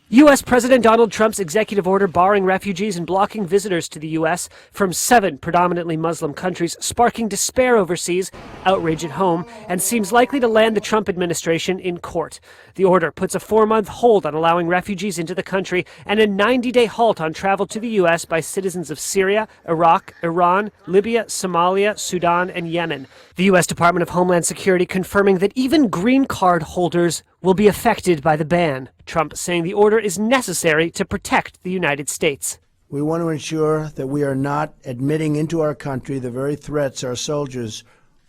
U.S. President Donald Trump's executive order barring refugees and blocking visitors to the U.S. from 7 predominantly Muslim countries, sparking despair overseas, outrage at home, and seems likely to land the Trump administration in court. The order puts a 4-month hold on allowing refugees into the country and a 90-day halt on travel to the U.S. by citizens of Syria, Iraq, Iran, Libya, Somalia, Sudan, and Yemen. The U.S. Department of Homeland Security confirming that even green card holders will be affected by the ban. Trump saying the order is necessary to protect the United States. We want to ensure that we are not admitting into our country the very threats our soldiers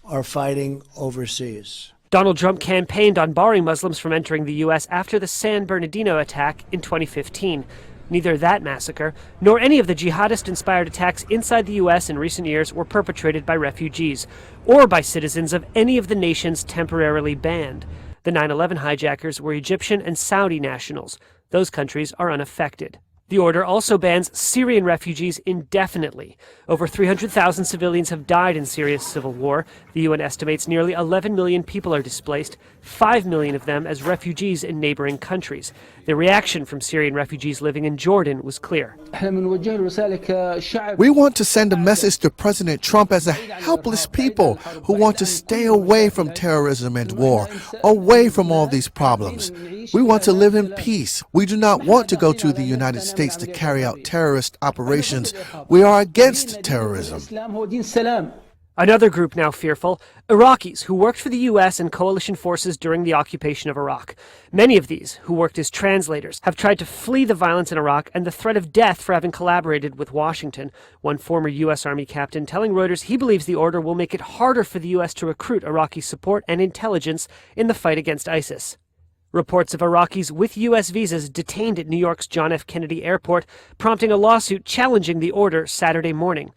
are fighting overseas. Donald Trump campaigned on barring Muslims from entering the U.S. after the San Bernardino attack in 2015. Neither that massacre nor any of the jihadist-inspired attacks inside the U.S. in recent years were perpetrated by refugees or by citizens of any of the nations temporarily banned. The 9/11 hijackers were Egyptian and Saudi nationals. Those countries are unaffected. The order also bans Syrian refugees indefinitely. Over 300,000 civilians have died in Syria's civil war. The UN estimates nearly 11 million people are displaced, 5 million of them as refugees in neighboring countries. The reaction from Syrian refugees living in Jordan was clear. We want to send a message to President Trump as a helpless people who want to stay away from terrorism and war, away from all these problems. We want to live in peace. We do not want to go to the United States to carry out terrorist operations. We are against terrorism. Another group now fearful, Iraqis who worked for the U.S. and coalition forces during the occupation of Iraq. Many of these, who worked as translators, have tried to flee the violence in Iraq and the threat of death for having collaborated with Washington. One former U.S. Army captain telling Reuters he believes the order will make it harder for the U.S. to recruit Iraqi support and intelligence in the fight against ISIS. Reports of Iraqis with U.S. visas detained at New York's John F. Kennedy Airport, prompting a lawsuit challenging the order Saturday morning.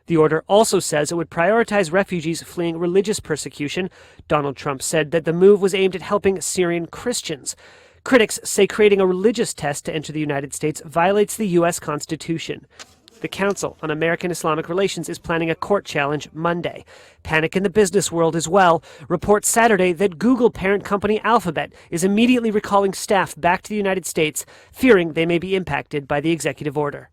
The order also says it would prioritize refugees fleeing religious persecution. Donald Trump said that the move was aimed at helping Syrian Christians. Critics say creating a religious test to enter the United States violates the U.S. Constitution. The Council on American Islamic Relations is planning a court challenge Monday. Panic in the business world as well. Reports Saturday that Google parent company Alphabet is immediately recalling staff back to the United States, fearing they may be impacted by the executive order.